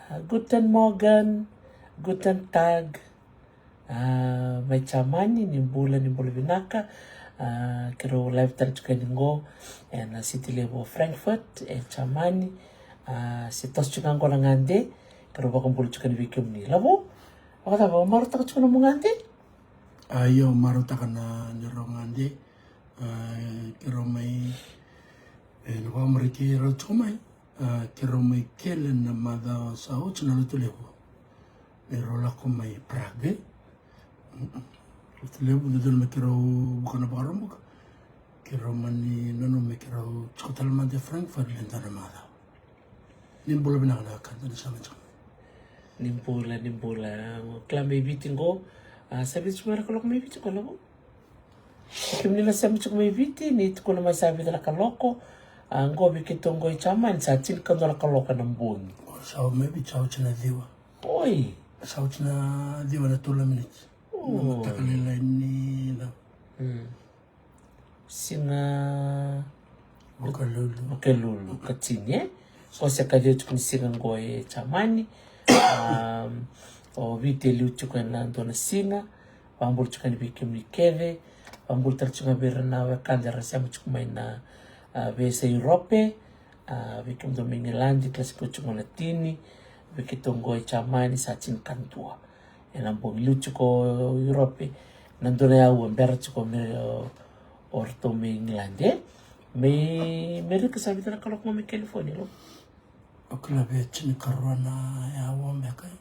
Guten Morgen, Guten Tag. May chamani ni mbula vinaka. Kiro live tarjuka ningo na city level Frankfurt chamani si tos chuka ngo ngande kiro baka mbulu chuka ni wikim ni labo akata ba maru taka chuka mo ngande ayo maru taka na niro ngande kiro mai no ba mriki ro chumai kiro mai kele na mada sao chuna lutu levo niro la ko mai Prague lutu levo dudul me kiro bukana bakarambuka kiro mani nono me kiro chotal mande Frankfurt lentana mada nimbula binakana kanta sama chama nimbula kla may bitingo sabi tsumara kalok may biti ko labo kim nila sabi tsuk may biti ni ko na masabi na kaloko ang gobi kitongo chaman sa tin ka na kaloko ng buon sao maybe sao china diwa oy sao china diwa na 2 minutes takalila ni na singa bukalulu katsinye ko sa kadyo tsuk ni singa ngoy chamani o vite liuchuka nando na singa pambul chuka ni bikim ni keve pambul tar chuka berna wa kanda rasya chuka mai na vesa Europe bikim do England klasiko chuka latini bikitongo chamani sa chin kantua ena bo liuchuko Europe nando na ya ber chuka me orto me England me mereka sabita na kalok mo me California lo okla be chini karwana ya wombe kai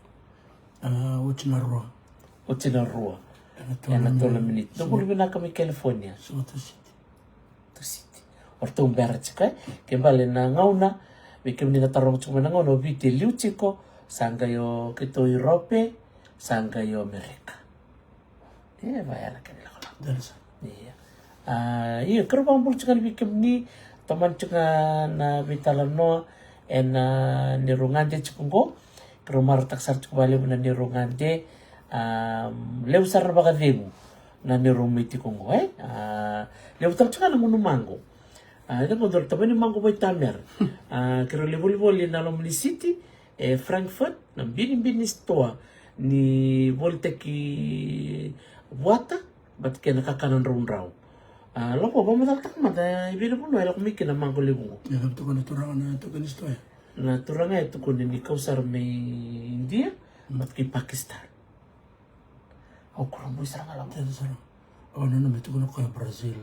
uchina rua ena tola minute no bulu bina kami California so to city orto umbera chika kembale na ngauna bikim ni tarong chuma na ngauna vite liuchiko sanga yo kito Europe sanga yo Amerika vaya na kanila ko dalsa iya kerbang bulu chika bikim ni taman chika na vitalano ena nirungande chukungo kerumar taksar cukubale na nirungande leu sarna baka demu na nirumiti kungo leu tak chuka na mango ito ko dor tabani mango boy tamer kero leboliboli na Lomeli City Frankfurt na bini stoa ni volteki buata bat kena kakanan raw lopo ba matak mata ibino puno ela kumiki na mango lebungo ya to ko naturang na to kanisto na turanga ito ko ni kausar may India mat kay Pakistan o kurang mo isang alam no me to ko Brazil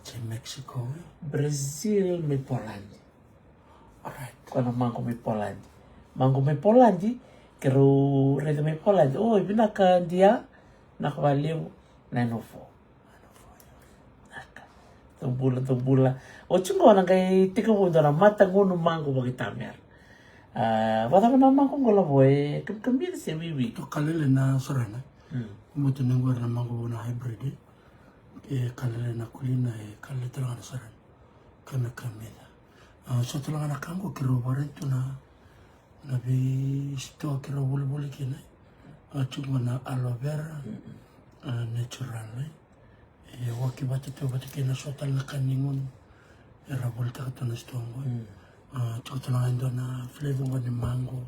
sa Mexico Brazil may Poland alright ko na mango may Poland kero redo may Poland ibinaka dia nakabaliw 904 tumbula o chungo nang kay tiko mo na mata ngono mango bagitamer wala na mango ngola boy kamir se wiwi to kalele na sorana mo to nangwar na mango na hybrid kalele na kulina kalele tala na sorana kame kamela so tala na kango kiro barento na bi sto kiro bulu kina chungo na aloe vera natural waki bata kena sotal na kaningon era volta ka na stongo chota na ndo na flavor ni mango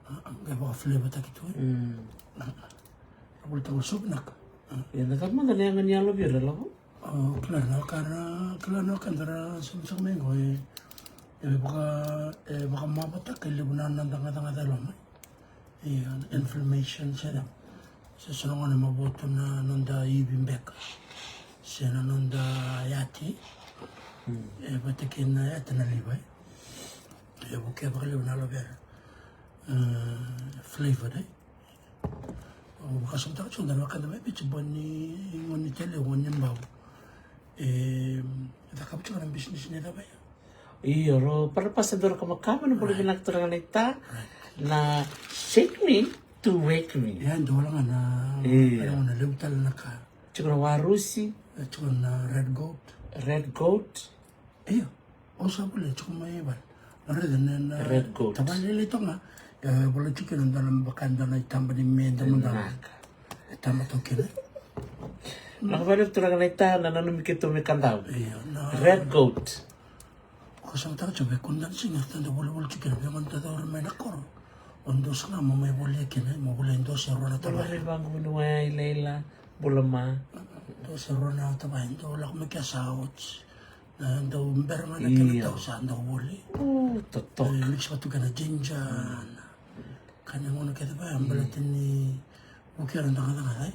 ang ba flavor ta kito volta ko subnak nakatma na yang ni aloe vera labo claro na kandara sa mengo baka mabata kay libunan ng tanga daloma inflammation siya sa sunungan na mabuto na nanda ibimbeka siya na nanda yati batakin na yata na libay bukya baka liban aloe vera flavor baka sumta ka chundan wakanda may pichibon ni ngon ni tele ngon ni mbaw kapit ka ng business nila ba iya ro para pasador ka makama na boleh binakturang nita na shake me to wake me yan dola nga na alam na leutal na ka chukuna warusi chukuna red goat iyo osa pula chukuna maibal red goat tabali ito nga boleh chicken ang dalam bakanda na itamba ni menda mo dalam itamba to kina nakabalik turang nita na nanumikito may kandaw iyo red goat kasang taka chabe kundan singa tanda boleh chicken biya man tada orang main akor Ondos nga mo may boleh kena mo boleh endos rona Bola tabay. rin bang minuwa ila bola ma. Endos rona tabay ndo lak me kasawot. Na ndo berma na kena tau sa ndo boleh. Totok. Mix patu kana jinjan. Kana ngono kete ba ambalatin ni ukir ndo kata kata.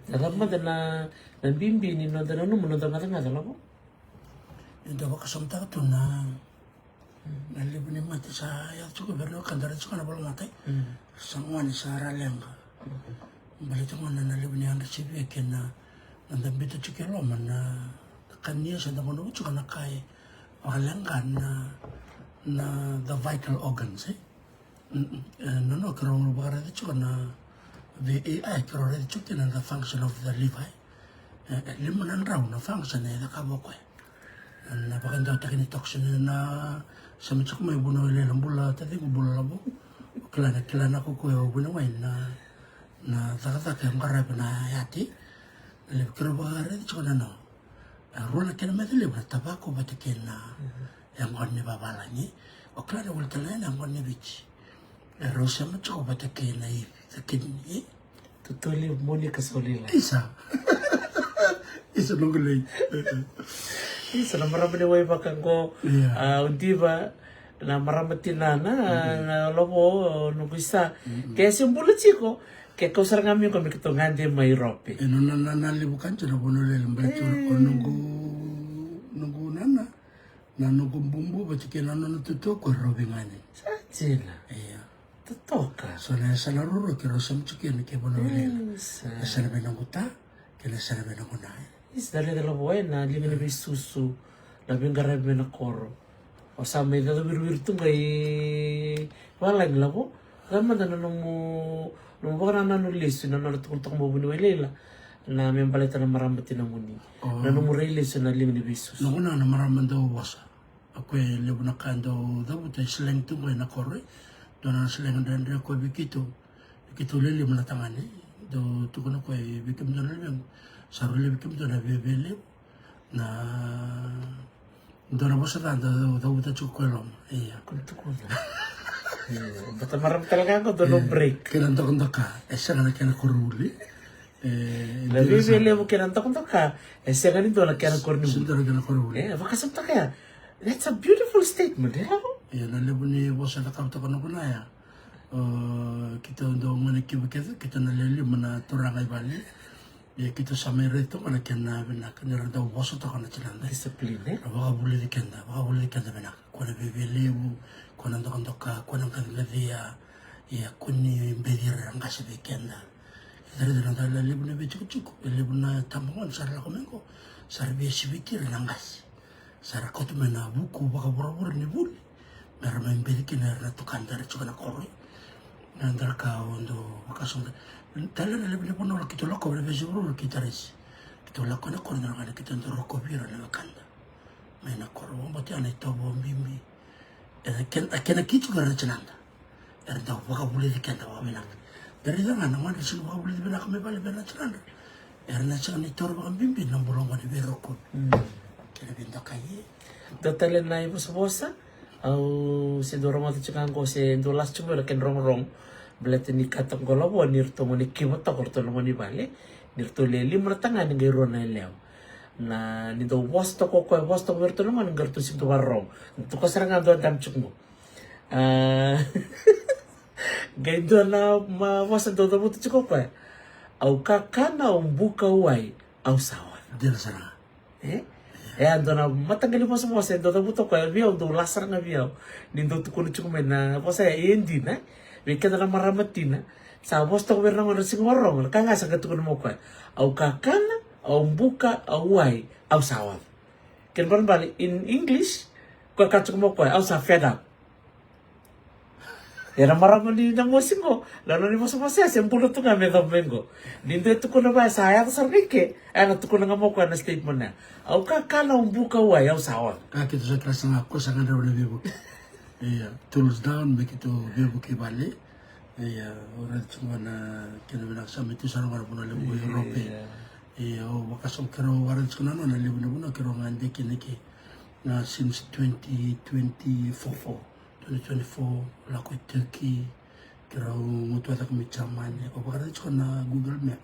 Dalam mata na bimbi ni no dana no muno tanga tanga dala po. Ndo ba kasamta to na nalibu ni mati sa ya cukup berno kandara cukup na boleh mati. Semua ni sara lenga. Balik tu mana nalibu ni anda cibi kena nanda bitu cukup lo mana kania sa damo no cukup na kai lenga na the vital organs no kerong luar itu cukup na VAI kerong itu cukup na the function of the liver. Limunan raw na function na kaboko. Na pakanda takini toxin na sa mitsak may buno ile ng bula tadi ko bula labo kilana ko ko buno way na takataka ang karap na yati le kero bagare di chona no rola kena medile na tabako batikin na yang onni babalani o klana wal talena ang onni bich rosa matsko batikin na kidney Tutuli muli kasolila. isa nungulay. Isa na marami ni way bakang ko undi ba na maramatin na lobo nung isa. Kaya simbolo chiko kaya kau sarang kami kami ketungan di Mairope. Nanalibukan siya na puno lang balik o nunggu nana na nunggu bumbu ba't kinano natuto ko robingan Sila. iya Totoka. so na sa laruro kiro sa mchukin ke puno lang sa namin ng uta kina sa namin ng unay. Is dali dala boy na limi na susu labing garab na koro. O sa may dala wir tu ngay wala nila po. Kama na nung baka na nanulis na natukul mo bunuwi lela na may balita na maramatin na muni. Na nung murilis na limi na susu. Nung una na maraman daw wasa. Ako ay libo na kando daw tayo silang tungoy na koro. Doon na silang andang ko bikito. Bikito lili mo na tangani. Do tukon ko ay bikim doon na saruli bikim doon na bibili na doon na bosa daw tayo chukolom. Iya. Kuntukul na. Bata maram talaga ako doon break. Kinantok ka. Esa na kinakuruli. Nabibili mo kinantok ka. Siya ganito na kinakuruli mo. Sinto na kinakuruli. Baka sabta kaya. That's a beautiful statement. Iya, nalibo ni bosa na kamto ko na kunaya. Kita daw manikibikit, kita nalili mana turangay bali. Kita sa may rito ka na kinabinak. Nira daw bosa to ka na chinanda. Discipline. Baka buli di kenda binak. Kung nabibili mo, kung nandok ka, kung nang kagladia, kung ni bedira ang kasi bikenda. Kita rin na dahil libo na bichuk-chuk. Libo na tambangan, sarala kumengo. Sarbi sibikir nangas. Sara kotume na buku baka bura-bura ni buli. Meron may bedikin na tukanda rin suka na koroy. Nandar ka ondo makasong. Tala na libo na wala kito lako, wala besi buru kita res. Kito lako na koro na nga kita ndo roko bira na kanda. May na koro, mati anay tobo mbimi. Kena kitu ka na chinanda. Daw baka buli di kenda wabinak. Dari nga naman sino baka buli di binak may bali na chinanda. Na siya ni toro baka mbimi nang bulong ka ni biro ko. Binto kaye. Totalin na ipo sa bosa. Au si doro mati chikan ko si dolas chumo ken rong belete ni katong ko labo nirto mo ni kimota ko to mo ni bale. Nirto leli mo tanga ni gero na lew. Na ni do bosto ko bosto werto no man garto si to warong. To ko saranga do dam chukmo. Gaido na ma bosta do do buto chuko pa. Au kakana umbuka uai au sawa. Dila sarang. Ando na matagal mo sa bosa, ando na buto ko, biyaw, do lasar nga biyaw. Nindo to kuno chukumen na, bosa, hindi na. Wika na lang maramatin na. Sa bosta ko meron nga nasing warong, kanga sa katukon mo ko. Au kakana, au mbuka, au wai, au sawat. Kaya bali, in English, ko katukon mo ko, au sa fed up. Era marami din ng musing ko. Lalo ni mo sa masaya, siyempre ito nga may domingo. Nindo ito ko na ba, saya ko sa rike. Ano ito ko na nga mo ko na statement na. Au kakala umbuka way, au sawan. Kita sa klase nga ako sa nga na bibo. Tools down, may kito bibo kibali. Orat cuma na kinabinak sa miti sa nga po na libo Europe. Wakasong kiro waran sa kanano na libo na po na kiro nga hindi kiniki. Na since 2024, wala ko Turkey, kira mutu ada kami camanya o bakar itu na Google Map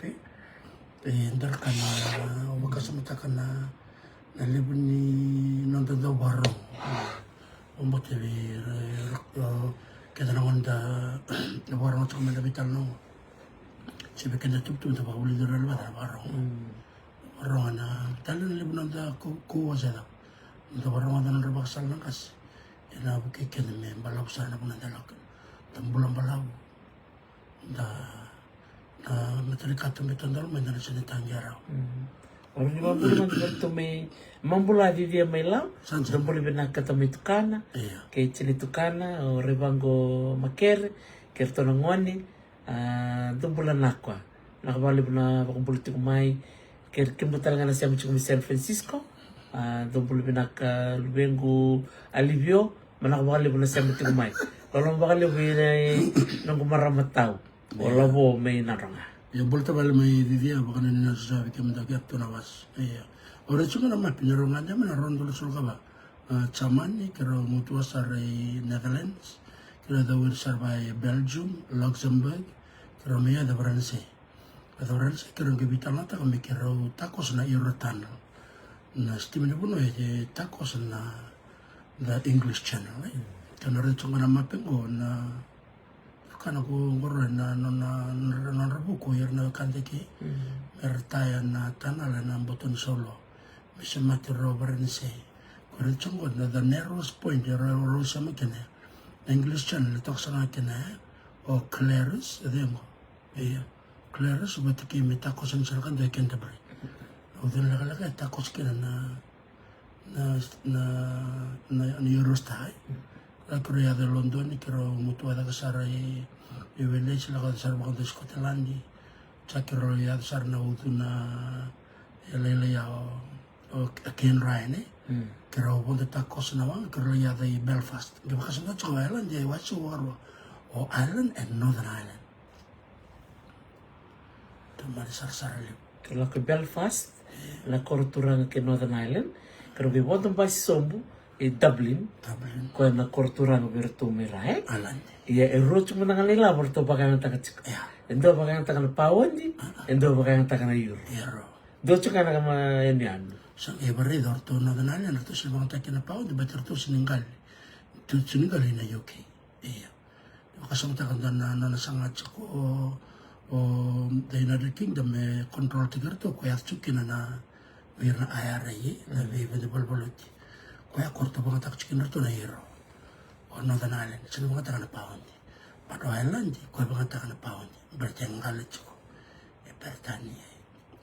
ndar kana o bakar sama kana na lebuni nonton do barong o motivi kita nangonda barong sama da vital no sibe kena tup da bakuli dara la barong ana talan lebuna da ko wazada da barong da na baksal nakas ina buke kena me balau sana pun ada lak tambulan balau da metali katu metandal me da sini tangiara orang ni mampu man tu me mambula di dia mai lau dan boleh benak kata me tukana ke cili tukana o rebango maker kerto ngoni tumbulan nakwa nakabali buna politik mai ker kimbutal ngana siam cukup San Francisco tumbulan benak lubengu alivio manak bakali buna siam politik mai kalau bakali bina nunggu maramatau wala bo may naranga ya bolta bal mai dia bakana ni nasa sabi kami da gap tunawas ora cuma nama pinarungan dia mana rondol sulka ba caman ni kira mutua sarai Netherlands kira da wir sarbai Belgium Luxembourg kira meya da France kira ngebitan lata kami kira takos na Eurotan na stimina buno ya takos na the English channel karena ora cuma nama pengo na kana ko ngoro na rabuko yer na kandeki mertaya na tanala na boton solo bisa mati rover ni se ko chongo na the narrowest point yer ro sama kene English channel tok sana kene o Claris dengo Claris buat ki meta ko sen sarkan de Canterbury o den la la ta ko skena na Eurostar la Korea de London kiro mutu ada kasara i village la kasara bakal di Scotland cakiro ya kasara na utuna elele ya o Ken Ryan kiro bonde takos na wang kiro ya di Belfast ke bakas na Chow Island ya wasu warwa o Ireland and Northern Ireland tamari sar li kalau ke Belfast la korturang ke Northern Ireland kalau be botan ba sombu Dublin ko na korturang bertu merae Alan ya erot mo nang nila bertu bagang takachik endo bagang takana pawandi endo bagang takana euro do chuka na kama yan sang every dorto na ganali na to sila mga takina pawandi better to sininggal na UK kasama takan na nasangat ko o the United Kingdom control tigar to ko yat chukina na wirna IRA na available boloti ko ya korto mga takchikin to na hero o Northern Ireland sino mga takana pawandi pato Ireland ko mga takana pawandi bertenggal chiko pertani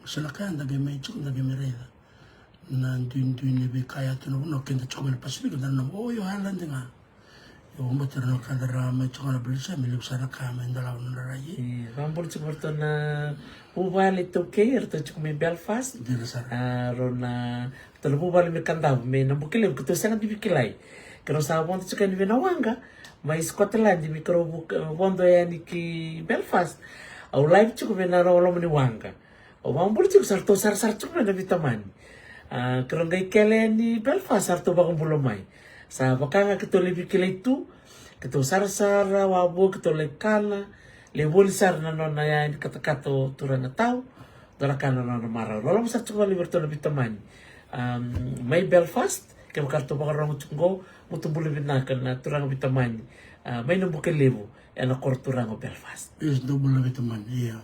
sila kaya ndage may chiko ndage mereda na duin ni be kaya to no kenda chiko na Pacific na no yo Ireland nga yo mbater no kadara may chiko na bilsa milip sana kama ndalaw na rayi rambol chiko to na ubali to care to chiko may Belfast rona tolo ubali me kanda me nambukile ko to sana bibikilai kero sa bonto chiko ni benawanga mai Scotland mi kero bondo yani ki Belfast au live chiko bena rolo mani wanga o rambol chiko sarto sar chiko na bitamani kero ngai kele ni Belfast sarto bagong bulomai sa bakanga kito libikilai tu kito sar-sara wabo kito lekala lebol sar na no na yan kata-kato turang na tao dalakan na no maraw lolo sa chungo liberto na bitamani may Belfast kaya makarto bakarang chungo mutumbuli binakan na turang bitamani may nabukil lebo yan na korturang Belfast is double na bitamani iya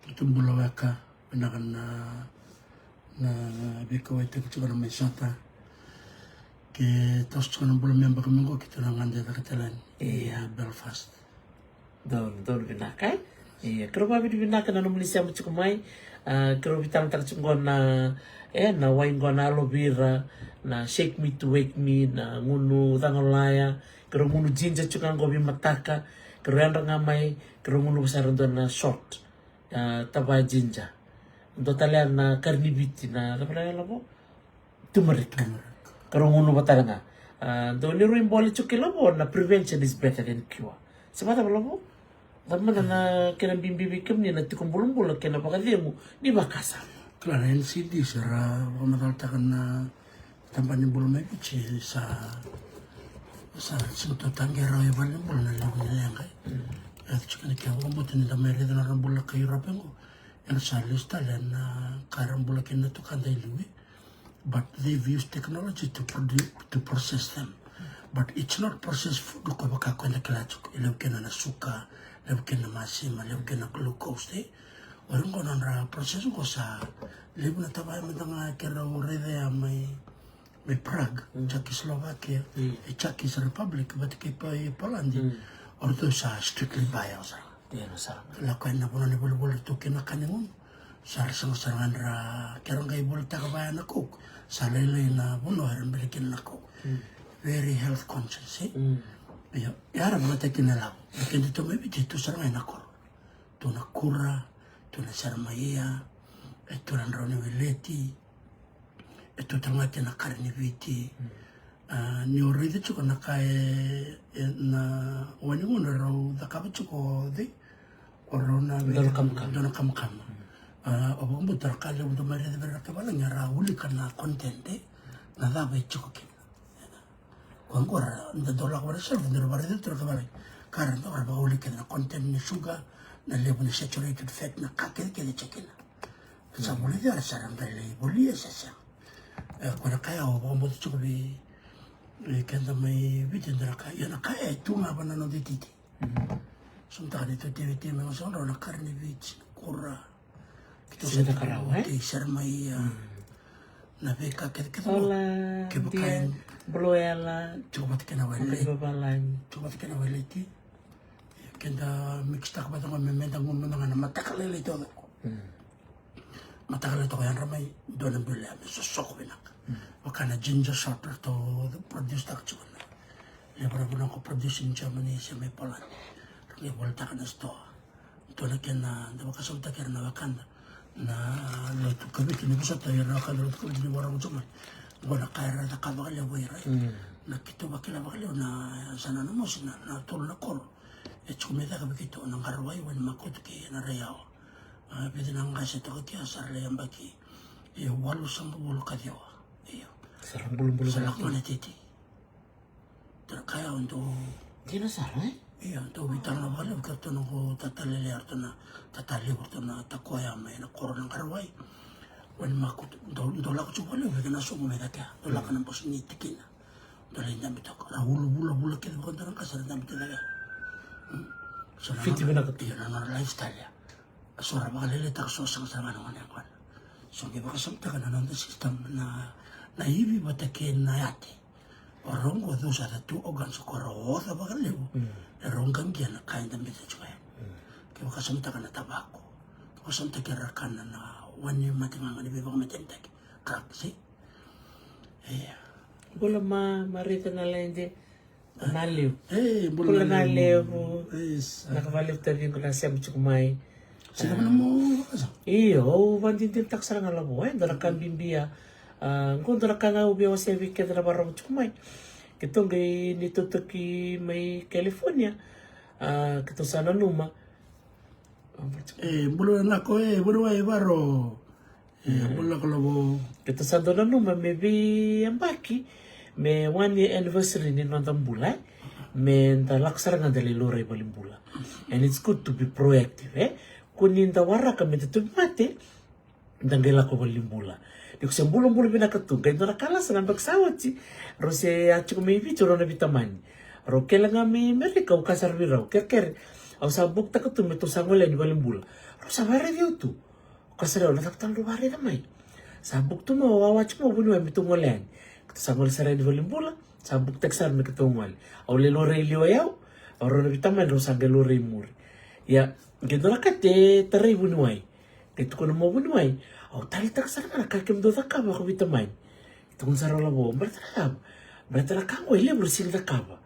tutumbula waka binakan na biko ito kito na may sata ke tos ko nang bulan member kami ko kita nang anda takatalan Belfast don binakay kero babi binakan na numunisi mo chukumay kero bitang takchungon na na wine go na aloe vera na shake me to wake me na ngunu tangolaya kero ngunu jinja chukang gobi mataka kero yan rangamay kero ngunu besaran don na short taba jinja untuk talian na karnibiti na apa labo turmeric kero ngunu batalanga do ni ruin boli chukilabo na prevention is better than cure sebata labo Tama na kena bimbi-bikim ni nanti kumbulung-bulung kena pakademu di Makassar. Claro, NCD será mataltakan na tampani bulong may pichi sa sinto tanggero ay baling bulong na lang nila kay chicken can go in the American Rambula Kairapengo, and Salista and Karambula Kinatukan Louis. But they've used technology to process them. But it's not processed food. Kubaka kwenda kilachuk, ilewkena na suka, ilewkena masima, ilewkena glucose. Warungo na process ko sa libu na tabay matanga kera urede ya may Prague, Czechoslovakia, Czech Republic, but keep Poland. Or those are strictly bios. La kwenda puna ni bulbul tu kina kanimun. Sarsang sarandra kerangay bulta kabaya na cook. Salele na buno haran balikin na cook. Very health conscious, eh? Yara mga kinalaw. Lakin dito may bidito sarangay na kor. Tu na kura, tu na sarmaya, tu na roni wileti, tu tangati na karniviti. Ni oride chuko na kaya na wani mo na raw dakabat chuko di. Oro na dono kam. Obo mo tarakali mo dumari de beraka bala nga rawuli ka na content na dabe chuko kin. Kuangkora nda dola ko reserve nda bare de troka bala. Karan to arba uli ka na content ni sugar na level ni saturated fat na kakil kile chicken. Sa muli de sarang bale buli sa. Kuna kaya obo mo chuko bi kenda may bitin dara kaya na kaya tunga ba na no dititi. Sunta dito TV mga sonro na karne beach kura. Kita karaw Kay sarmay na beka kito. Hola, dia bloela. Coba kena wale. Babalan. Coba kena wale ti. Kenda mix tak ba tong memendang mo na matakalele to. Matakalele to yan ramay do nang bula so sok binak. Wakana ginger shot to produce tak chuan. Lebra bulan ko produce in Germany sa may Poland. Rangi volta ka na store. Ito na kena daw kasulta kaya na wakanda na luto kami kinibusa tayo na kaluto ko di warang chuman. Wala kaya na kabakalaw right. Nakito bakalaw na sana na mo sina na tul na kor. Chumeda kami kito nang karway wan makot ki na reyaw. Pwede nang kasi to kaya sarle ang baki. Walo sa bulo kadyo. Sarang bulong-bulong Sa lakman na titi. Kaya untuk Di na saray? iya untuk bitang na baliw karto nung ko tatalili arto na tatali arto na takwaya may na koro ng karway. Wan makut dola ko baliw kaya na sumo may kaya dola ka ng pos ni tikina. Dola yung dami to. Bula kaya ko ng kasar dami talaga. Fiti mo na ka. Iya na lifestyle ya. Sora makalilita ko sa sama naman yan kwan. So giba kasamta ka na ng system na naivi batakin na yate. Orongo those are the two organs koro oda bagaliw. Eronggang yan na kain dami sa chukay. Kaya kasamta ka na tabako. Kasamta kira ka na wani matingang ni bibang matintek. Crack, see? Bula marita na lang di. Naliw. Bula naliw. Nakabaliw tayo yung kunasya mo chukumay. Sila mo na mo kasa? Iyo, bandintin taksara nga labo. Dalakan bimbiya. Kung dalakan nga ubiyaw sa weekend na barang chukumay. Kitong gay nito ki may California. Kitong sana numa. Bula na ko bula baro. Bula ko labo. Kitong sa doon na numa, maybe ang baki. May 1 year anniversary ni Nandang Bulay. May talaksara nga daliluray balimbula. And it's good to be proactive, Kunin tawara kami dito mati. Danggila ko balimbula. Di ko siyang bulong-bulong pinakatugay. Doon nakalas na bagsawat si. Ro si Achi ko may video ro na bitaman. Ro kailan nga may Amerika o kasarbi raw. Ker. Aw sabuk ta ko tumito sa ngulay ni balimbula. Ro sa bari diyo to. Kasaraw nataktan ro bari na may. Sabuk to mawawach mo. Bunuwa mitungulay. Kito sa ngulay sa rin ni balimbula. Sabuk taksar na kitungwal. Aw liloray liwayaw. Aw ro na bitaman ro sa galuray muri. Ya. Gito na kate taray bunuway. Dito ko na mo bunuway. Aw talitak sa naman nakakimdo na kaba ko bitamay. Ito kung saraw labo. Berta na kaba. Berta na kaba. Ili bersil na kaba.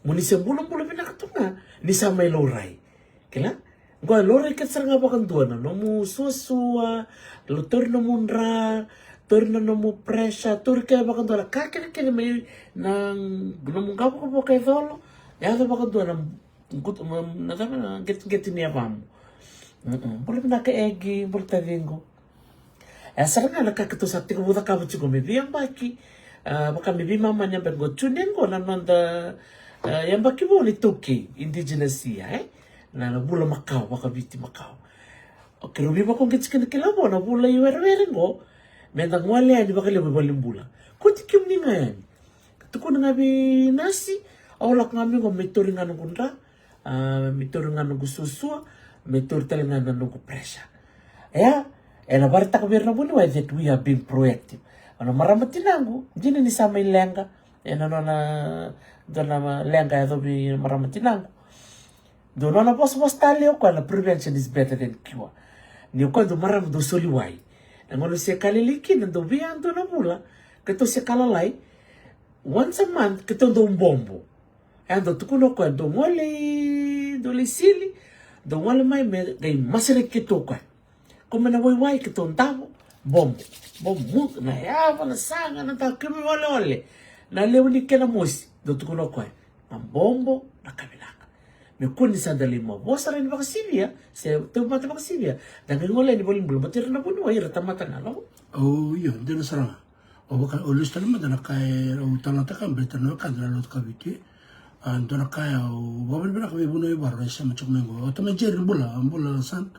Muni siya bulang-bulang pinakatunga. Ni sa may loray. Kila? Gwa loray kat sarang nga bakang doon. No mo susua. Lutor na mo nra. Tur na mo presya. Tur kaya bakang doon. Kakina may nang gunamong kaba ko po kay Tholo. Yata bakang doon. Nadama na get niya pa mo. Bula na ka-egi, bula taringo. Sarang nga nakakatusap, tika buta ka mo chiko, maybe yung baki. Baka maybe mama niya bago, tunin ko naman da, yung baki mo ni Tuki, indigenous siya, na bula makau makabiti makau o ke rubi ba kong kitsikana kilabo na bula iwere ngo menda ngwale ani bakale balimbula kuti kimni ngani tukuna ngabi nasi awalak ngami ngo metori nganu gunda metori nganu gususua metori tele nganu pressure ya ena barta ko berna buni wa that we are being proactive ana maramati nangu jini ni sama ilenga ena nona dona lenga ya dobi maramati nangu dono na bos tali o kwa prevention is better than cure ni ko do maram do soli wai ngono se kaliliki ndo biando na bula keto se kalalai once a month keto do bombo ando tukuno ko do mole do lisili do mole mai me gai masere keto kwa como na wai que tontavo bom na yava na sanga na ta kemi ole na leuni que na mosi do tukuno kwa na bombo na kabilaka me kuni sandali mo bosa rin bakasivia se tu mata bakasivia dan ngole ni bolim belum batir na bunu wai rata mata na lo oh iyo ndena saranga o baka o lista lama dana kai o talanta kan better no kan dana lot kabiti dana kai o babel bena kabi bunu ibar resa macam mengo o tama jer bula san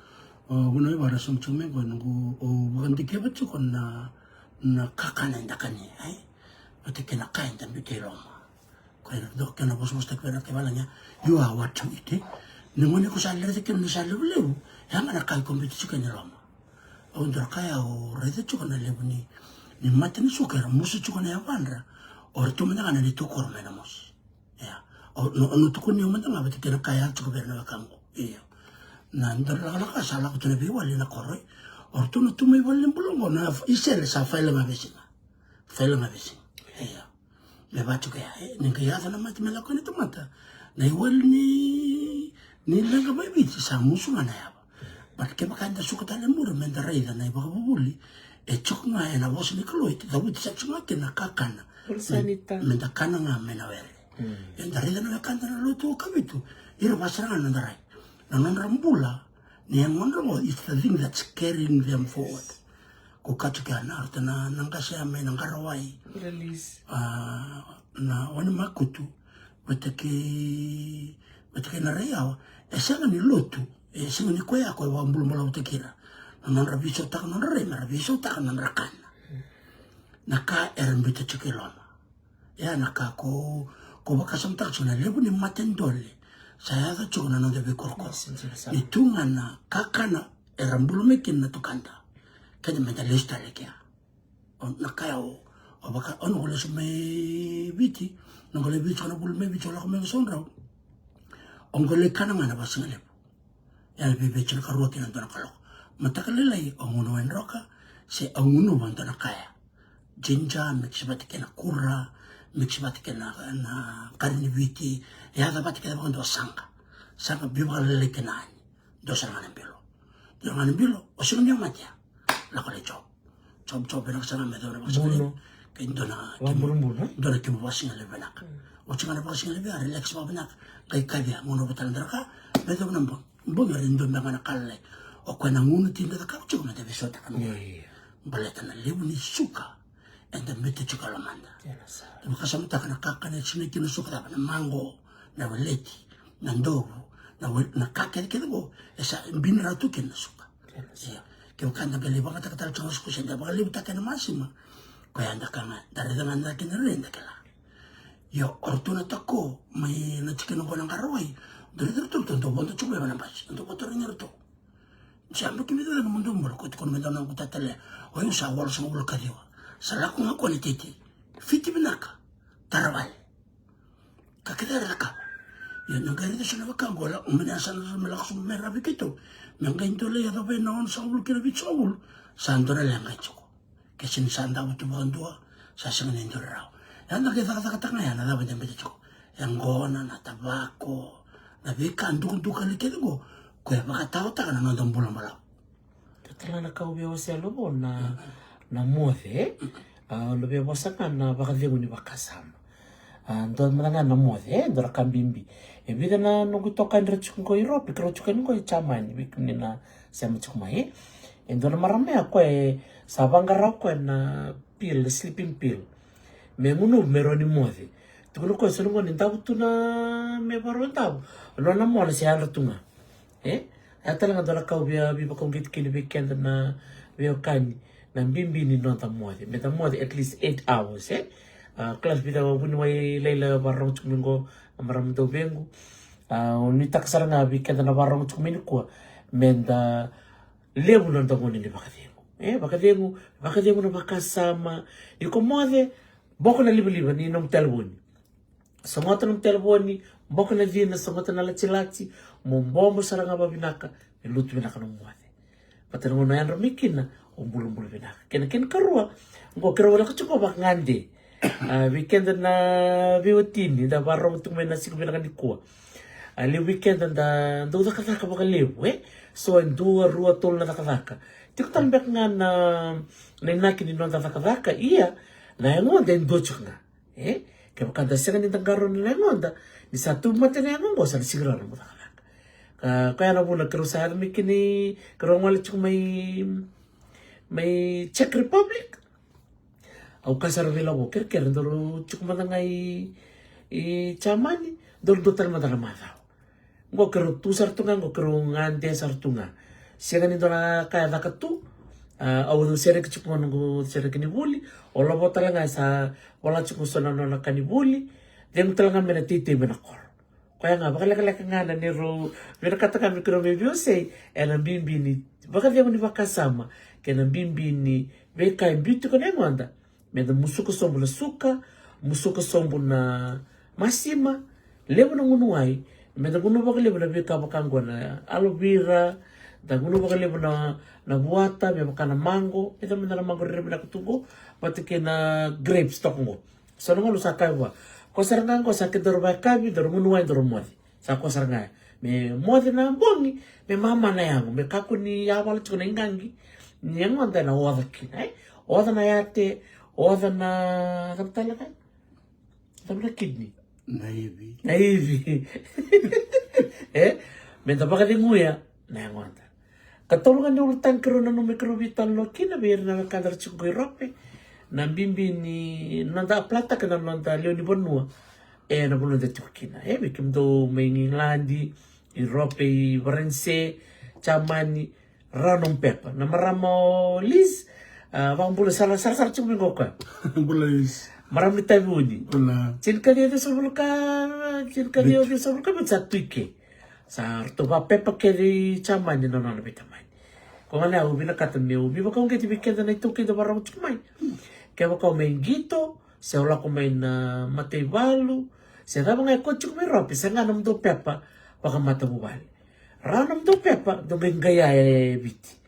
bunu ibar resa macam mengo nungu o bakan dike bacu kon na kakana ndakani ai ate kena kai dan bitelo dok kena bos tak berat ke balanya you are what to it nengone ko saler ke ni saler lew ya mana kai kompetisi ke nyalama on dra kai o rede chuko na lew ni matani sukera musu chuko na yavandra or to mena na ni to kor mena mos ya o no to ko ni mena ngabati kena kai chuko berna kango iya na ndra la ka sala ko tene bi wali na koroi or to no to me wali mbulongo na isele sa faile mabesina iya me bacho que ninguém ia na mata mela com tomata na igual ni lenga vai biti sa musu na ya but que bacana suco tale muro menda reida na iba bubuli e chok na na voz ni kloit da wit sa chuma que na kakana menda kana na mena vere e da reida na kanta na loto kabitu ira basara na ndai na non rambula ni ngon ramo is the thing that's carrying them forward ko kachu ka na artana nangase ame nangarawai release na wani makutu batake na reao esanga ni lotu esanga ni koya ko wa mbulu mbulu utekira non rabiso tak non re rabiso tak non rakana naka ermbita chikiloma ya naka ko bakasam tak chuna lebu ni matendole saya ga chuna no debe korko ni tungana kakana erambulu mekin na tukanta kaya menda lista lekia on nakaya o baka on gole sume biti ngole biti ona bul me biti ola me sonra on gole kana mana basingale ya bebe chira karoti na dona kalo matakale lai on uno en roka se on uno banda nakaya jinja mixibati kena kura mixibati kena na karni biti ya da bati kena bondo sanga biba le kenani do sanga ngana bilo o singa matia la kole job benak sana me dona basingale ke dona dona ke basingale benak o chingana basingale be relax ba benak kai kavia mono betal ndraka me dona mbonga rindo ngana kalle o kwena ngunu tinda ka chuko na debe shota kan baleta na lebu ni suka enda mete chuka la manda kasam ta kana kakane chine kino suka na mango na waleti na ndovu na kakere kedo esa binra tu kino suka que o kanda gele banga takata chongo skusha da banga libu takana masima ko yanda kanga dari dengan da kina renda kala yo ortuna tako mai na chikino bona ngaroi dari tu to bondo chube bana bas to botor ngerto jambo kimi da mundo mbolo ko kono mendana ko tatale o yo sa wala sa wala kadiwa sala ko ngako ni tete fiti binaka tarawal kakira raka yo ngari da shona bakangola umena sana melax mera bikito nanggain tole ya tapi naon saul kira bisaul sandora langay choko kasi sanda mo tubandua sa sangin ndorao yan nakita kata ngayon na dapat yung choko yang gona na tabako na bikan dukang likito kuya baka tao taka na nandang bulang malaw tatala nakaubiyaw siya lobo na mode lubiyaw sa nga na baka di mo ni bakasama doon mo nga na mode dora kambimbi bida na nugutokan rachukun ko Europe karochukan ko chaman bikni na sama chukumai endo na marame ako sabangara ko na pill sleeping pill menguno meroni mode tukuno ko sunu ngoni tabu tuna me baron tabu no na mo na siya ratunga Talaga doon kau biya kong git kini weekend na biya kani na bimbini no tamuade. Metamuade at least 8 hours. Kelas bida wuni wai leila barong chumingo amaram do bengu. Ni taksara nga weekend na barong chumini kuwa. Menda lebu nang tangoni ni bakadengu. Bakadengu na bakasama. Iko moade boko na liba-liba ni nong telefoni. Sangota ng telefoni, boko na din na sangota na lachi-lachi, mumbombo sarang aba binaka, lutu binaka ng muade. Patan mo na yan ramikin na, umbulong-bulo binaka. Kena karua, ngo kira wala ka chupa bak ngande. Weekend na biwatini, da barong tumay na sigo binaka ni kuwa. Ali weekend na do nakataka baka liw, So, dua rua tol na nakataka. Tiko tambek nga na inakin ni nong nakataka, iya, na yung den dochok nga. Kaya kada siya ganitang karoon nila yung di sa tumat na yung bosa, siguro na mo takalak. Kaya na po nagkaroon may kini, karoon walit yung may Czech Republic. Au kasar vila mo, kira doro chukumata nga chamani, doro dotal madala madaw. Ngo karoon tu sartunga, ngo karoon ngande sartunga. Siya ganito na kaya nakatu, au sere kichukuman ngo sere kinibuli, o labo talaga sa wala chukusan na kanibuli, then talaga may natiti menakor. Kaya nga, baka laka nga na niro, may nakata kami kiro may biyose, ang bimbini, baka di mo ni bakasama, kaya ng bimbini, may kaya beauty ko na yung wanda. May na musuko sombo na suka, musuko sombo na masima, lebo na ngunuay, may na ngunuwa ka lebo na bika bakangwa na aloe vera, Daguno baka lebo na buwata, may baka na mango, ito mo na mango rin na kutugo, pati kina grapes to ko. So nung sa kayo ba, ko sarangan ko sa kidoro ba kami, doro munuay doro modi. Sa ko sarangan, may modi na bongi, may mama na yang, may kako ni yawal chiko na ingangi, niyang wanda na oda kina, oda na yate, oda na, sabi talaga, sabi na kidney. Naivi. May tabaka di nguya, na yang wanda. Katulungan ni urutan karoon na numikrobitan lo kinabir na kadar chungo Europe na bimbi ni nanda plata ka na nanda leo ni bonua na bulo da chukina bikim do may Ngilandi Europe Varense chamani ranong pepa na maramo lis wang bulo sar chungo ka Bula is. marami tayo ni Bula. Cinka dia sa bulka sa tuike sa to ba pepa ke di chamani na na bitamay kung ano ubi na katami ubi ba kung kiti bikenda na ito kida barang chumay kaya ba kung may gito siya wala kung may na matay balu siya na mga ikot chuk may ropi siya nga nam do pepa baka matabubali ranam do pepa do gaya biti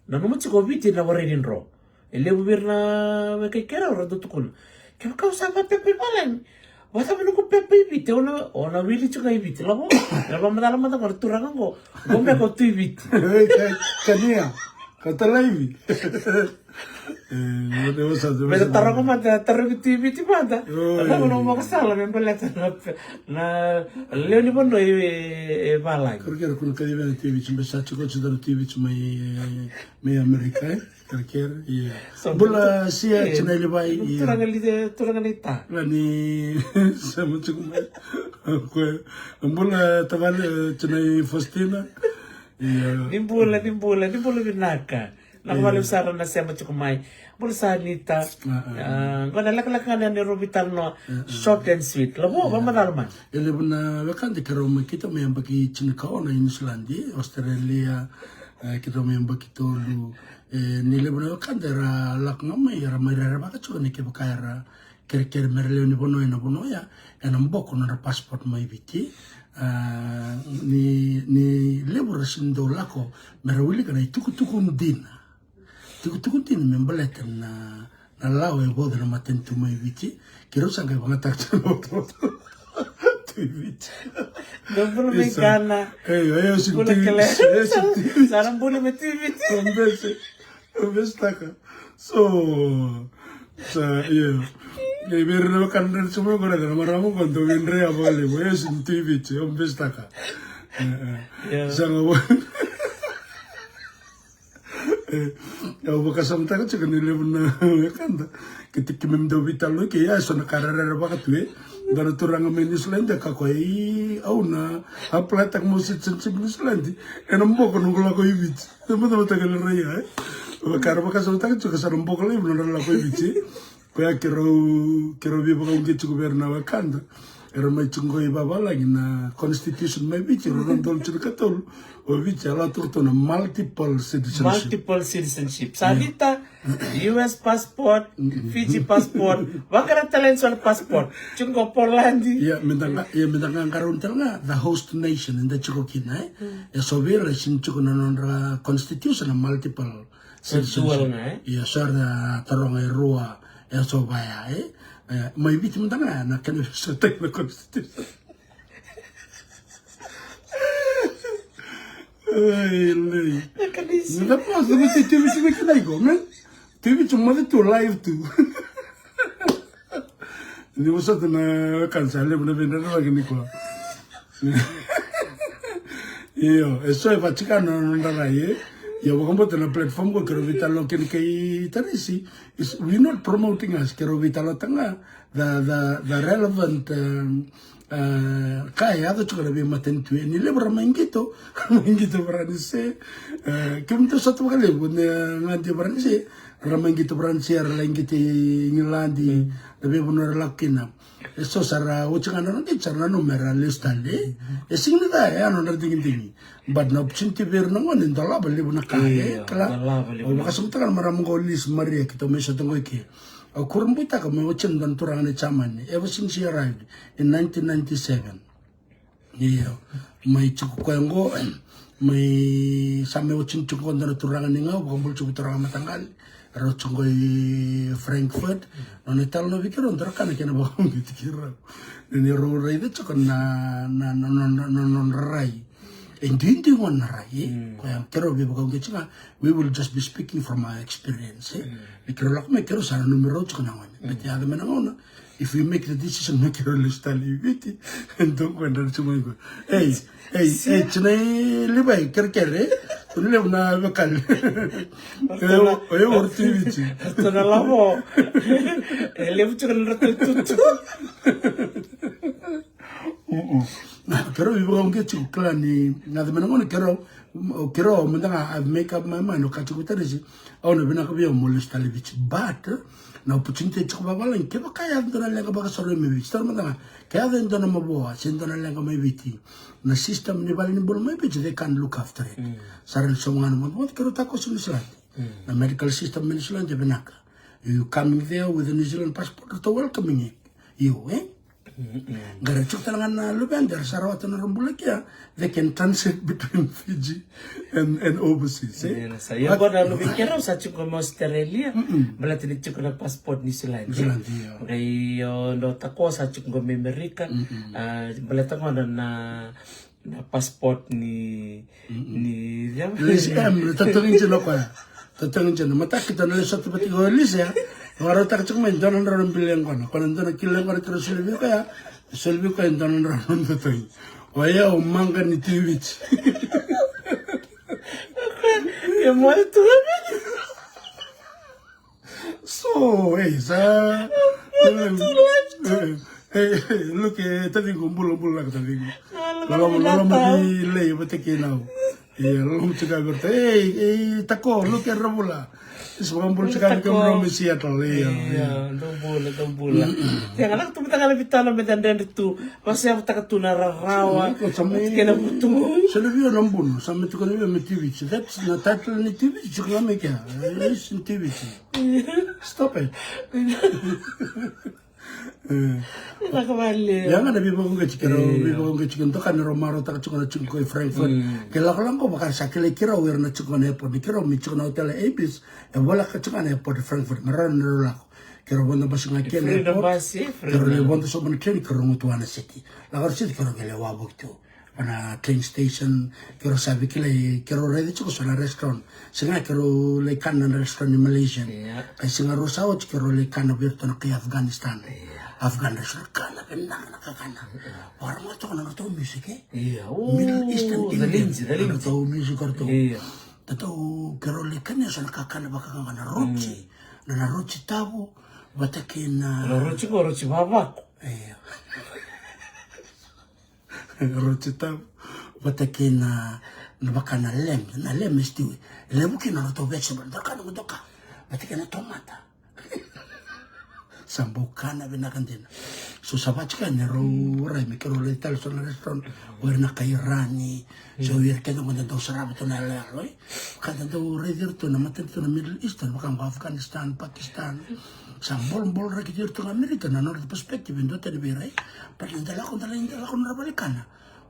nanumat siya ko biti na warin ro ilibubir na may kay kera ora do tukul kaya ba kung sama pepa ibalan Basta mo nung pepa ibiti, o na wili chuka ibiti, labo. Labo madalaman ako, naturangan ko. Gombe ko tu ibiti. Kania. Katalaivi. Pero taro ko mada, taro ko tu ibiti mada. Alam mo nung makasala, may baleta na leo ni bono balay. Perché con cadeva na TV, ci messaggio con da TV may America, perché bola sia channel bai. Turangan ita. Lani sama cukup bola tagal channel Faustina. Nimbula binaka. Nakawali usaran na siya machukumay. Bula sa nita. Kung nalakalakan na ni Robital no, short and sweet. Labo, ba madalaman? Ele na wakandi karo kita may baki chinkao na Islandi, Australia, kita may baki tolu. Nile bona wakandi ra lakna may ra may ra baka chuka ni kebakara. Kere merle ni bono ya. Mboko na passport may biti. Ni lebura sindo lako merawili kana tuku ndina. Tuku ndina membaleta na lawe bodo na matentu mai viti. Kiro sanga bangatak chano to. Tu viti. Dobro me gana. Ayo si tu. Sarang bule me tu viti. Ombes taka. So yeah. Biar na kanan semua ko na maramo ko to winre abale mo yes in TV che ombes taka. Sanga Eu vou casar muita coisa que não levo na canta. Que te que me deu vitalo que é só na carreira para tu é. Dana turanga Islândia kakoi au na a plata como se sensible Islândia. É um pouco não coloco aí vit. Eu vou dar aquele rei, o cara para casar muita coisa que casar pouco ali não lá coi vit. Kaya quero vir para que governa Wakanda. Era mai chungo iba lagi na constitution mai bici orang tol cerkatol o bici ala turto na multiple citizenship salita US passport Fiji passport wakara talent soal passport chungo Polandi ya mentanga karun telga the host nation in the chukokina ya sobira sin chukuna nonra constitution na multiple citizenship ya sarda taronga rua ya sobaya mai bici mentanga na kan so tek na constitution ai lei não posso você teve que daí como teve uma de tu live tu ni você na cansale na venda na que nico eso é vaticano não dá aí eu vou comprar na plataforma que quero vital lo que tarisi is we not promoting us quero vital tanga the relevant kaya ada juga lebih maten tu ni le bermain gitu berani se kem tu satu kali pun ngadi berani se bermain gitu berani se lain gitu ngilandi lebih benar lakina eso sara ucangan nanti cara numera listale esing ni dah ya nondar tinggi but na opportunity ver no ngon indala beli buna kaya kala o makasum tangan maram golis maria kita mesha tunggu iki kurang buta kami ucen dan turang ni caman ever since she arrived in 1997 iya mai cukup koyango mai sampai ucen cukup dan turang ni ngau bukan cukup turang matanggal ro cungoi Frankfurt non ital no vikiro ndrakan kena bahong gitu kira ni ro rai de cukup non rai Indeed, one rai. Kero we bukan kecil. We will just be speaking from our experience. Kero lak me kero sana numero tu kena wan. Beti ada mana ona. If we make the decision, me kero list tali beti. Entong kwenda cuma itu. Hey, cina lebai kere. Tu lebai na bekal. Orti beti. Tu na lamo. Lebai tu kena tu. Kero ibu kau kecil klan ni nada mana mana kero mendanga I make up my mind okati kutari si au na bina kabia molesta lebich but na opportunity chukwa balang keba kaya ndona lenga baka soro me bich tar mendanga kaya ndona maboa sendona lenga me biti na system ni bali ni bol me bich they can look after it saran songan mo what kero tako sunislan na medical system New de benaka you coming there with a New Zealand passport to welcoming you Gara cuk talangan luben dari Sarawak dan Rembulakia, they can transit between Fiji and overseas. Saya pernah lebih kira saya cukup mau Australia, berarti dia cukup nak pasport New Zealand. Dari nota kuasa cukup Amerika, berarti mana na pasport ni Lisem, tatungin sila ko ya. Tatungin sila. Mata kita na satu pati ko Lisem. Waro tak cuma jangan orang bilang kono, kono jangan kilang kono terus selvi kaya jangan orang betul. Waya umangkan itu wich. Ya mau itu. So, look tadi kumpul lah tadi. Kalau mau lay betul kenau. Lalu cakap berta, tako, look Rabula. Sebab boleh cakap kamu Seattle, don't boleh. Yang anak tu kita kalau kita nak mendandan itu, pasti aku tak tuna rawa, kena butuh. Selebih rambun, sama tu kan dia TV. That's not title ni TV, cakap mereka, listen TV. Stop it. Nak kembali. Yang ada bibang kecik tu kan Romaro tak cakap cungkoi Frankfurt. Kalau kau bakal sakit kira awir nak cakap airport, kira cakap hotel Ibis, bola cakap airport Frankfurt, meran nolak. Kira bona basi ngakian airport. Kira le bona soban train kira ngutuana city. Lagar city kira gele wabuk tu. Pana train station kira sabi kira ready cukup sana restaurant. Singa kira le kanan restaurant di Malaysia. Singa rosau kira le kanan bertona ke Afghanistan. Afghan restaurant kana nakakana. Orang macam nak tahu musik Iya. Middle Eastern Dalim. tahu musik tahu. Tato kerole kanya sa nakakana baka nga na rochi. Na rochi tabo. Batakin na... Rochi ko, rochi babako. Rochi tabo. Batakin na baka na lem. Na lem istiwi. Lebukin na to vegetable. Daka na doka. Batakin na tomata. Sambukan na binakan din. So sabat ka ni ray mi kerole tal sa restaurant. Werna kay rani. So wir ka mo daw sarap to na laloy. Kada daw redir to na matan to na Middle Eastern, bakang Afghanistan, Pakistan. Sambol ra kidir to America na north perspective ndo ta biray. Pero dala ko na balikan.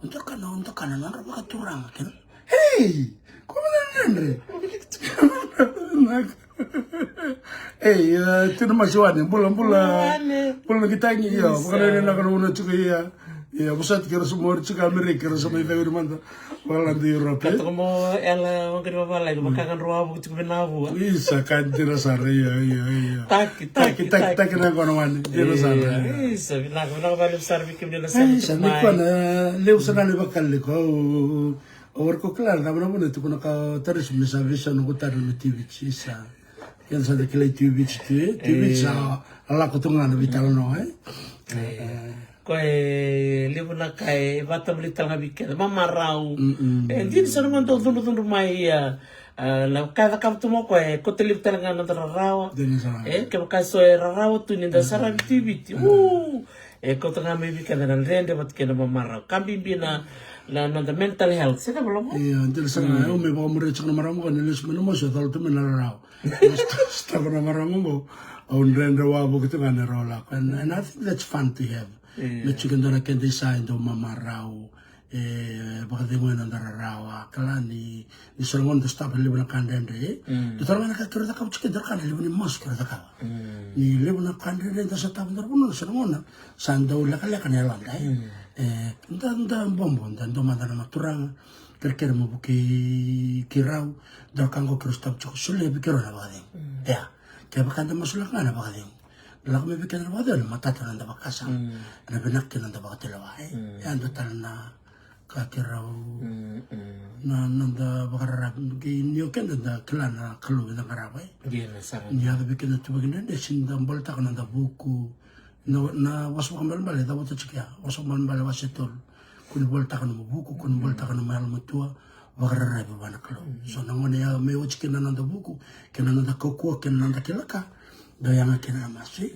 Untuk kana na ra baka turang ken. Hey! Como na nre? Hey, tu na maswani, bulan kita ngi ya, bukan na kana una chuka ya. Ya, busat kira semua chuka Amerika, kira sama itu di mana? Balan di Eropa. Kata kamu ela mungkin apa lagi, makan ruah buku cukup benabu. Bisa kan tira sare ya. Tak na kono man, tira sare. Bisa, nak balik besar bikin dia lesar. Sana kana leu sana le bakal ko. Orko klar, na mana tu kuna ka taris mi service no kutar no TV sa. Yan sa de kile TV sa ala ko tunga no vital no Koe libuna kai batam lital ngabike mama rau. Jadi sana ngonto tundu mai la kada kaptu mo koe kote lital ngana rau. Ke baka so rau tu ninda sara TV. Kote ngame bika na rende bat ke na mama rau. Kambi bina la the mental health. Sita belum? Iya, jadi sana umi bawa mereka cakap maramu kan ini semua nama saya tahu tu menarau. Setahu nama maramu mo, on rende wabu gitu kan rola. And I think that's fun to have. Mechukan dona kan desain do mama rau. Baka di mo nang dararawa. Kala ni salmon to stop libo na kandende. Tutulungan na kakiro na kapag chikin darkan libo ni mos kiro na kawa. Ni libo na kandende na sa tapon darpuno salmon na sandaw lakala kanelang dai. Nda bombo nda manda na maturang kerker mo buki kiraw darkan ko kiro stop chok sule bikiro na bakading. Ya, kaya baka nda masulak nga na bakading. Lako may bikiro na bakading matata na nda bakasang. Nabinak na nda bakatilawa. Yan dotal na kakiraw na nanda bakararap niyo ken nanda kelana kelu nda karabay. Niya da bikiro na tubagin na sindang bolta ka nanda buku. Na wasok kembali dapat cekya wasok kembali wasetol kun bolta kan buku kun bolta kan mal matua warra be bana kalo so nangone ya me ochike na nanda buku kena nanda kokua kena nanda kelaka do yang kena masih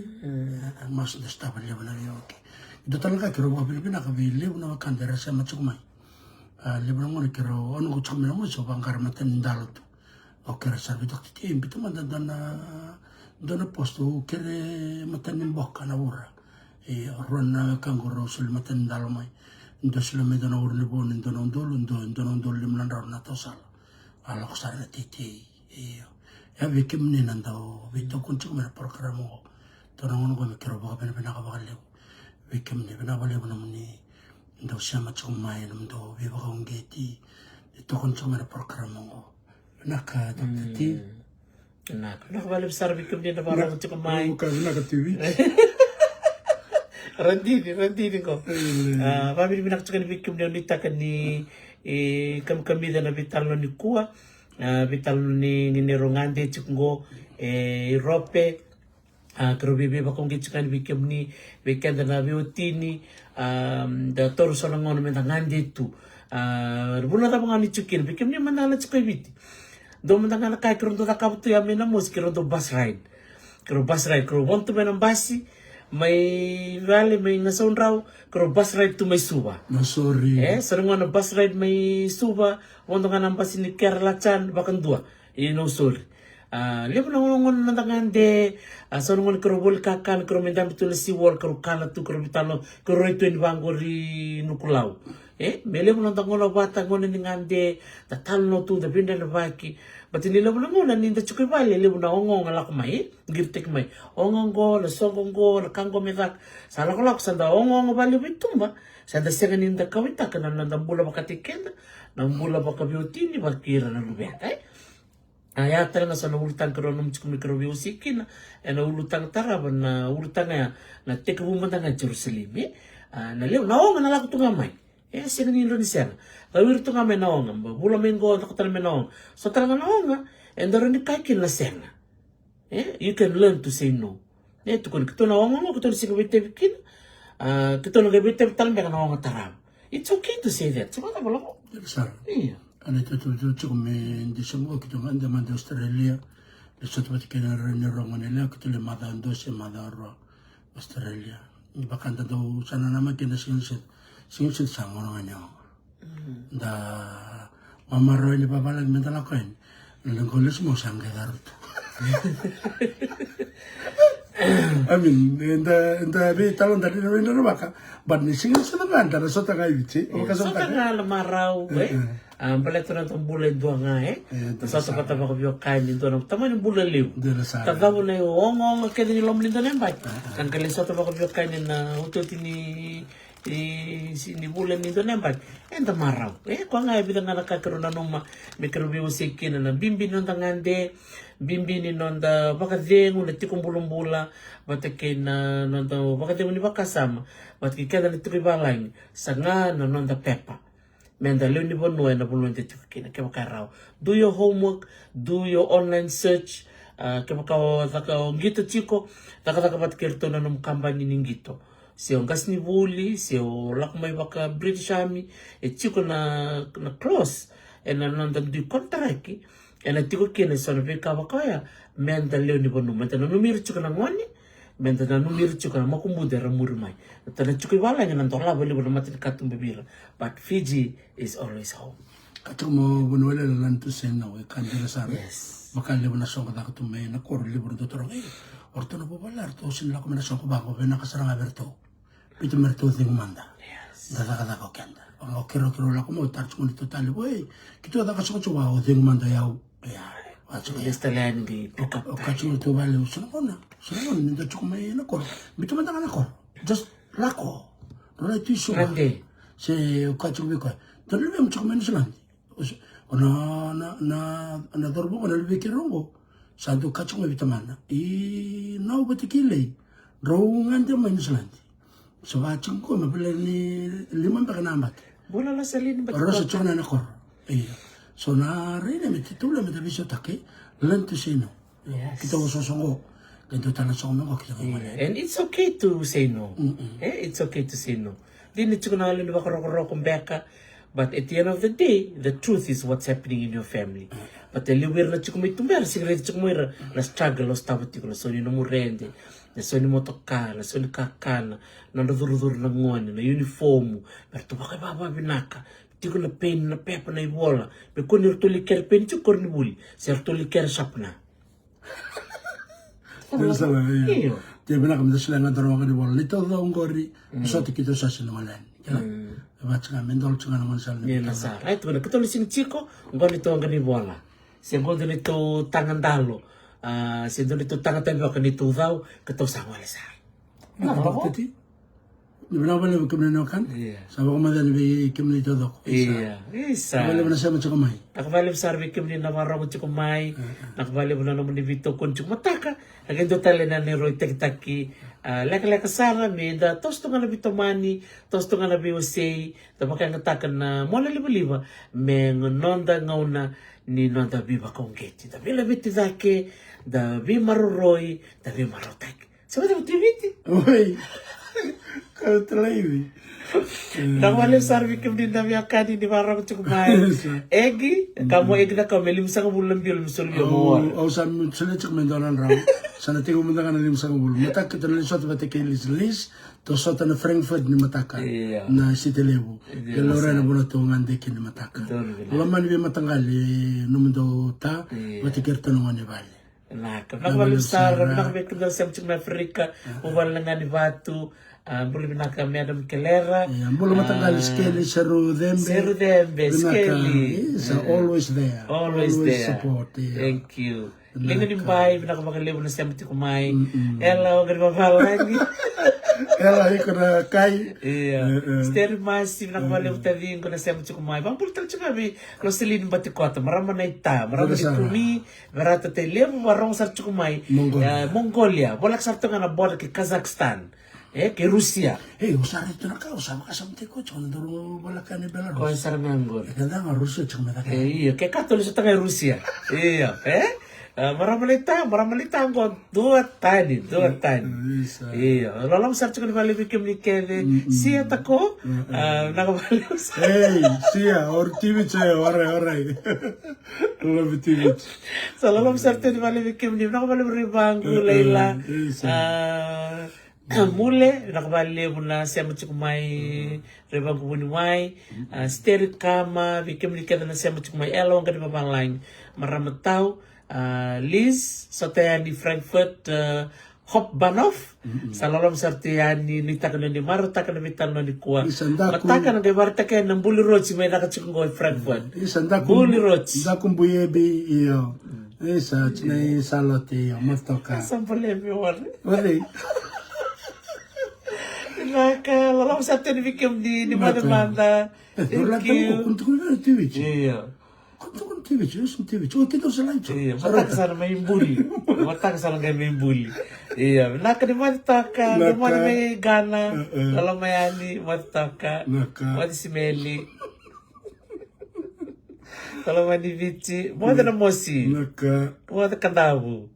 mas da staba le bana yo ke do talaka kiro ba Filipina ka bi le na kan dera sa machukmai le bana ngone kiro onu ko chakme mo so bangkar maten dalot o kera sabi dokti tim bitu mandana dona posto kere matanin bokka na ura ronna kangoro sul matan dalmai ndo sulame dona urne bon dona ndolo limlan ronna tosal ala ko sara titi ya bikim ni nando bito kunchu mena programo dona ngono ko mikro ba bena ka bakale bikim ni bena bale bona muni ndo sama chumai ndo bi ba ngeti to kunchu mena programo naka titi. Nah, balik besar bikin dia na parang cukup main. Bukan nak TV. Randini ko. Pamili binaksukan bikin dia nita kan ni kami na vital ni kuwa, vital ni Rungande cukungo Europe. Kerubibi bakong gitsukan bikin ni weekend na biotini da toru solangon mentangande tu. Buna ta mga ni cukin bikin ni manala cukai biti. Do mandang kay kiro to takapto ya mena mos kiro to bus ride. Kiro want to menang basi may vale may nason raw kiro bus ride to may suba. No sorry. Sarang na bus ride may suba want nga nang basi ni Kerala Chan bakan dua. No sorry. Libo na ngon nandangan de sarang ngon kiro bol kakan kiro mendam to si wall kiro kala to kiro bitalo kiro ito in bangori nukulaw. Mele mo nang tangola bata ngon ni ngande tatalo to the binda na baki. Pati nila mo na ninda chukay bali, libo na ongong alak may, giptik may. Ongong go, lasogong go, lakanggo metak. Sala ko lak, sanda ongong bali bitumba. Sanda siya ninda kawita, kanan nandambula bakatikenda, nambula bakabiutin, bakira na lubeta. Ayata nga sa naulutang karoon ng chikumikarobyo sikin, naulutang taraban, na ulutang nga, na teka bumanda nga Jerusalem, na libo, na ongong nalak ito nga may. Siya ni Indonesia. Kawir to nga menaong, bula menggo nakatala menaong. So talaga naong, and the ni kaikin na senga. You can learn to say no. Tu kun kito naong mo, kito si kabite bikin. Kito na kabite talang beka naong taram. It's okay to say that. Sama bala ko. Sar. Iya. Ano ito me di semua kito anda man Australia. Lesot pati kena rene rongo nila kito le madando se madaro Australia. Ibakanta do sana nama kina sinsit sangono nyo. Da mamaro ni papalag mentala koin. Nangkoles mo sangge daruto. I mean, enda be talon dari rene baka. But ni sinsit na banda na sota kay bichi. Sota nga lamaraw, pala ito na itong bulay doon nga Sota pa tama ko biyo kain dito na. Tama yung bulay liw. Tagaw na yung ongong kaya nilom nito na yung bay. Ang kalisota pa ko biyo kain na utot ni bulay nito na yung bay. Enda maraw. Kwa nga ibig nga nakakaroon na nung may karubiyo sikin na bimbi nung tangande. Bimbi ni nung da baka dengo na tikong bulong-bula. Batakin na nung da baka dengo ni baka sama. Batakin kaya na ito kibalang. Sa nga na nung da pepa. Menda leo ni bono na bulong dito kina kaya makarao. Do your homework, do your online search. Kaya makao ngito chiko, taka pat kirto na nung kampanya ning gito. Siyo gas ni buli, siyo lakmay baka British Army, chiko na close. Na nandang di kontraki. Na tiko kina so na beka bakaya. Menda leo ni bono, menda na numero chiko na ngwani. Menda na numero chiko na makumbude ramurumay. Tana chiko wala nga nantola bali bono matin katong bibira. But Fiji is always home. Kato mo bunwala na lanto sen na kandila sa Yes. Makali mo na song kada ko tumay na kor libro do toro orto na popular to sin la ko na song ko ba ko na kasarang aberto. Pito merto ding manda. Yes. Kada ko kenda. Ang kero la ko mo touch mo dito tali boy. Kito da ka so ko wa ding manda yaw. Esta land di pick up O kacho to bale usana ko na. Sana mo nda chuk may na ko. Bito man na ko. Just lako. Dole tu so. Grande. Se kacho bi ko. Dole mo chuk may na na dorbo ko na libi kirongo. Santo kacho may bitamana. Na ubatikile. Rongan de may naslandi. So watching ko mabala ni limang pa kanamat. Bola la salin ba? Rosa chona na ko. So na reina me titula me daviso take lento sino. Yes. Kita ko sosongo. Ganto tanan sa ko kita ko mali. And it's okay to say no. It's okay to say no. Di ni chiko na halin ba karo kung beka. But at the end of the day, the truth is what's happening in your family. But the liwir na chiko may tumber, sigurado chiko mo na struggle o stawat ko na so ni no murende. Na so ni motoka, na so ni kakana, na naduruduro na ngoni, na uniform. Pero to baka baba binaka. Tiko na pen na pepa na ibola. Pero kung nirtuli ker pen chiko ni buli, si nirtuli ker sapna. Pero sa Iyo. Dia bina kam sila nga daro ka di wala. Lito daw ngori. So tikito sa sinungalan. Kaya. Baca nga mendol tsunga naman sa Yan na sa. Right, wala katulad sing chiko, ngoni to ang bola. Si ngoni nito tangan dalo. Si nito tangan tayo kanito daw, kataw sa wala sa. Tati. Di bina wala mo kami kan? Yeah. Sabi ko madali bi kami nito daw. Iya, isa. Wala mo na siya mo kamay. Nakabali mo sa arbi kim ni namarang mo chiko may. Nakabali mo na naman ni Vito kun chiko mataka. Nagendo tali na ni Roy Taki. Leka sana mi da tosto nga na Vito mani, tosto nga na biwasay. Tapos kaya ngatakan na mula liba-liba. Meng nonda ngauna ni nonda biba kong geti. Da bila biti dake, da bi maruroy, da bi marotak. Sabi da biti. Uy. Kau terlalu. Nakabali sa arbi kim ni namiakani ni marang chiko may. Egi, kamu egi na kami limsang bulan biyo limsul biyo mo. O sa sila cik mendolan raw. Sana tigo mo na lim sa bulu. Mata kita lisot bate kelis to sota na Frankfurt ni mataka. Iya. Na City Lebu. Kelora na buno to ngande kin mataka. Laman bi matanggali numundo ta bate kerta no ngani bali. Nakabali sa arbi nakabali kim sa mchik na Afrika. Uwal na nga ni Batu. Boleh binaka Madam Kelera. Bulu matanggali skeli seru dembe. Skeli. Is always there. Always there. Support. Thank you. Lingo ni bay binaka makalibo na siya mati kumay. Ela wag mabal lagi. Ela iko na kai. Iya. Ster mas binaka makalibo tadi ko na siya mati kumay. Bang pultal chika bi kloselin bati kota marama na ita, marama di kumi, verata te levo warong sar chukumay. Mongolia. Bolak sarto nga na border ki Kazakhstan. Ke Rusia. Usara itu nak kau sama kasam teko cuma dulu balakan di Belarus. Kau yang nganggur. Kita nggak Rusia cuma tak. Iya, kayak Katolik setengah Rusia. Iya, Maramalita angkon dua tadi. Iya, lalu besar cuma balik bikin nikah sia tako, nak balik. Sia, orang TV saya orang. Lalu TV. So lalu besar cuma balik bikin nikah, nak balik beribangku Leila. Mule nakabali muna siya machukumay rebang kubunimay steri kama bikim likada na siya machukumay elawang kadi papanglaing maramatao Liz Sotayani Frankfurt Hopbanov salalom sartiyani nitakan ni marutakan na bitan ni kuwa matakan na marutakan ng Bully Road si may nakachukungo Frankfurt Bully Road Buyebi iyo isa chinay saloti iyo matoka sampalemi wari Naka, lalang sa atin bikim di mana-mana. Thank you. Kuntukun na TV. Iya. Kuntukun TV, yung TV. So, kita sa live. Iya, mata kasana may bully. Mata kasana may bully. Iya, naka di mataka, di mana may gana, lalang may ani, mataka, mati si Meli. Lalang may ni Vici, mga na mosi, mga kandabu.